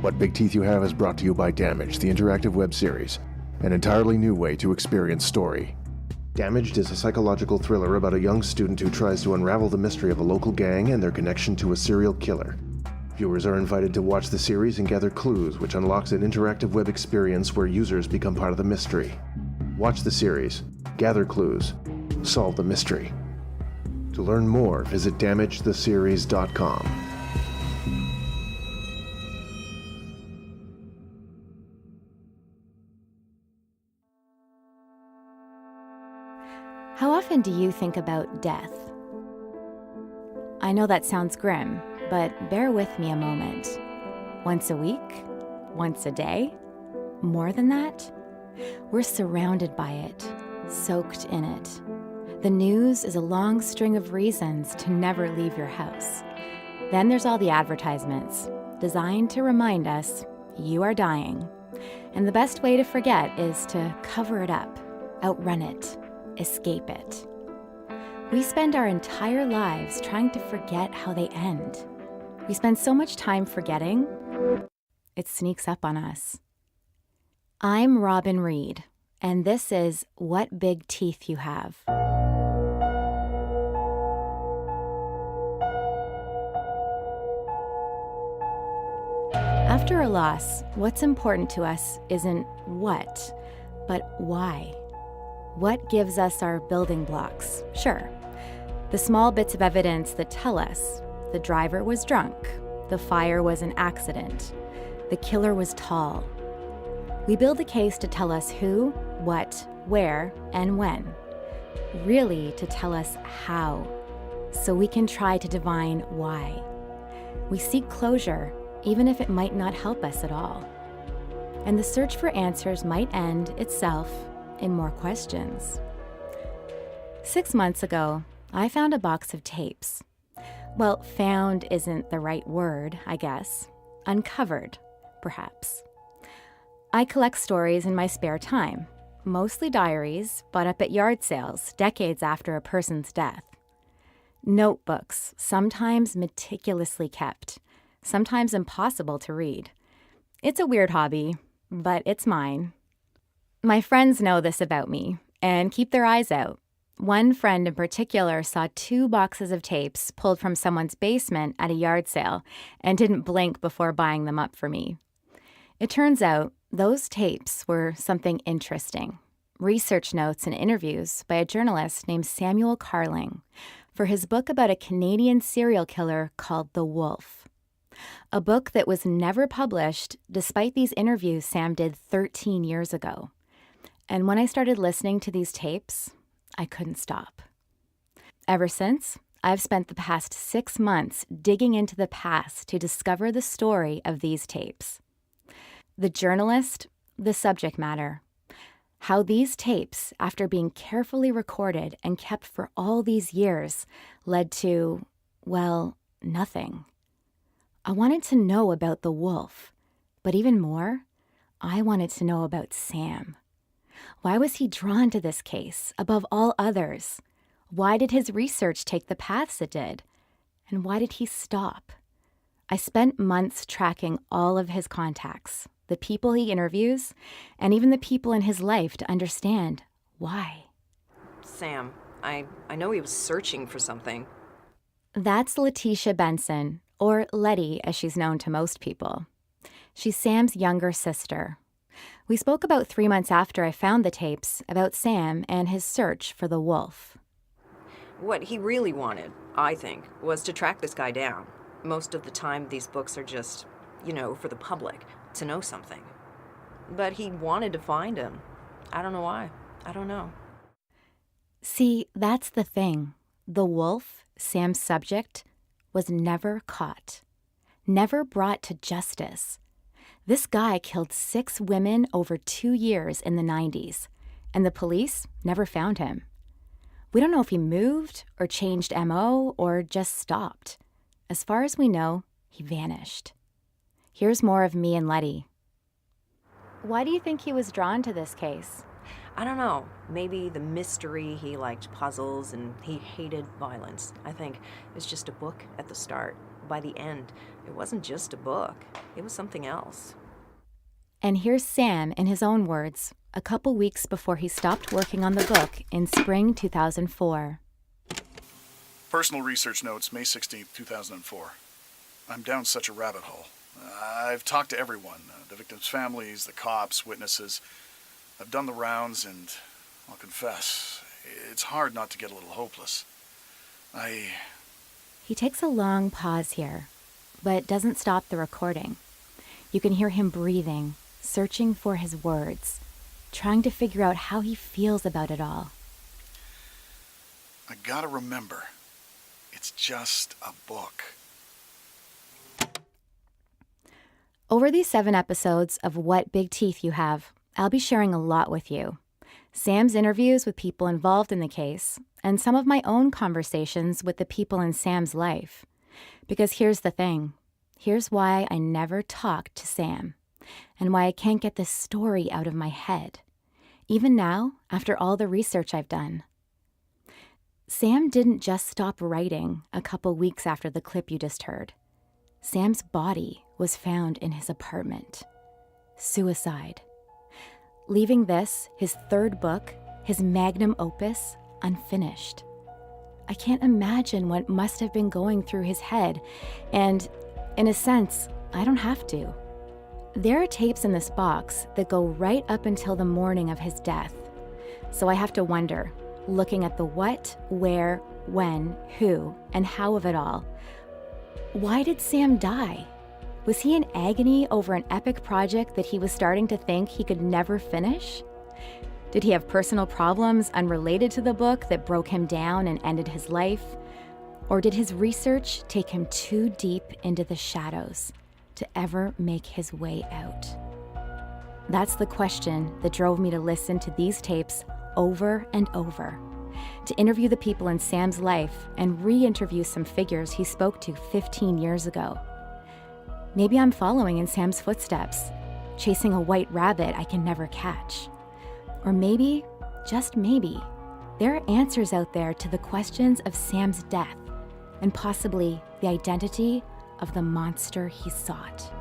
What Big Teeth You Have is brought to you by Damaged, the interactive web series, an entirely new way to experience story. Damaged is a psychological thriller about a young student who tries to unravel the mystery of a local gang and their connection to a serial killer. Viewers are invited to watch the series and gather clues, which unlocks an interactive web experience where users become part of the mystery. Watch the series, gather clues, solve the mystery. To learn more, visit damagetheseries.com. How often do you think about death? I know that sounds grim, but bear with me a moment. Once a week? Once a day? More than that? We're surrounded by it, soaked in it. The news is a long string of reasons to never leave your house. Then there's all the advertisements, designed to remind us you are dying. And the best way to forget is to cover it up, outrun it, escape it. We spend our entire lives trying to forget how they end. We spend so much time forgetting, it sneaks up on us. I'm Robin Reed, and this is What Big Teeth You Have. After a loss, what's important to us isn't what, but why. What gives us our building blocks? Sure. The small bits of evidence that tell us the driver was drunk, the fire was an accident, the killer was tall. We build a case to tell us who, what, where, and when. Really to tell us how, so we can try to divine why. We seek closure, even if it might not help us at all. And the search for answers might end itself in more questions. 6 months ago, I found a box of tapes. Well, found isn't the right word, I guess. Uncovered, perhaps. I collect stories in my spare time, mostly diaries bought up at yard sales decades after a person's death. Notebooks, sometimes meticulously kept, sometimes impossible to read. It's a weird hobby, but it's mine. My friends know this about me and keep their eyes out. One friend in particular saw 2 boxes of tapes pulled from someone's basement at a yard sale and didn't blink before buying them up for me. It turns out those tapes were something interesting. Research notes and interviews by a journalist named Samuel Carling for his book about a Canadian serial killer called The Wolf. A book that was never published despite these interviews Sam did 13 years ago. And when I started listening to these tapes, I couldn't stop. Ever since, I've spent the past 6 months digging into the past to discover the story of these tapes. The journalist, the subject matter. How these tapes, after being carefully recorded and kept for all these years, led to, well, nothing. I wanted to know about the wolf, but even more, I wanted to know about Sam. Why was he drawn to this case above all others? Why did his research take the paths it did? And why did he stop? I spent months tracking all of his contacts, the people he interviews, and even the people in his life to understand why. Sam, I know he was searching for something. That's Letitia Benson, or Letty as she's known to most people. She's Sam's younger sister. We spoke about 3 months after I found the tapes about Sam and his search for the wolf. What he really wanted, I think, was to track this guy down. Most of the time, these books are just, for the public, to know something. But he wanted to find him. I don't know why. I don't know. See, that's the thing. The wolf, Sam's subject, was never caught. Never brought to justice. This guy killed 6 women over 2 years in the 90s, and the police never found him. We don't know if he moved or changed MO or just stopped. As far as we know, he vanished. Here's more of me and Letty. Why do you think he was drawn to this case? I don't know. Maybe the mystery, he liked puzzles, and he hated violence. I think it's just a book at the start. by the end, it wasn't just a book. It was something else. And here's Sam in his own words, a couple weeks before he stopped working on the book in spring 2004. Personal research notes, May 16th, 2004. I'm down such a rabbit hole. I've talked to everyone, the victims' families, the cops, witnesses. I've done the rounds, and I'll confess, it's hard not to get a little hopeless. He takes a long pause here, but doesn't stop the recording. You can hear him breathing, searching for his words, trying to figure out how he feels about it all. I gotta remember, it's just a book. Over these 7 episodes of What Big Teeth You Have, I'll be sharing a lot with you. Sam's interviews with people involved in the case, and some of my own conversations with the people in Sam's life. Because here's the thing. Here's why I never talked to Sam, and why I can't get this story out of my head, even now, after all the research I've done. Sam didn't just stop writing a couple weeks after the clip you just heard. Sam's body was found in his apartment. Suicide. Leaving this, his 3rd book, his magnum opus, unfinished. I can't imagine what must have been going through his head, and in a sense, I don't have to. There are tapes in this box that go right up until the morning of his death. So I have to wonder, looking at the what, where, when, who, and how of it all, why did Sam die? Was he in agony over an epic project that he was starting to think he could never finish? Did he have personal problems unrelated to the book that broke him down and ended his life? Or did his research take him too deep into the shadows to ever make his way out? That's the question that drove me to listen to these tapes over and over, to interview the people in Sam's life and re-interview some figures he spoke to 15 years ago. Maybe I'm following in Sam's footsteps, chasing a white rabbit I can never catch. Or maybe, just maybe, there are answers out there to the questions of Sam's death and possibly the identity of the monster he sought.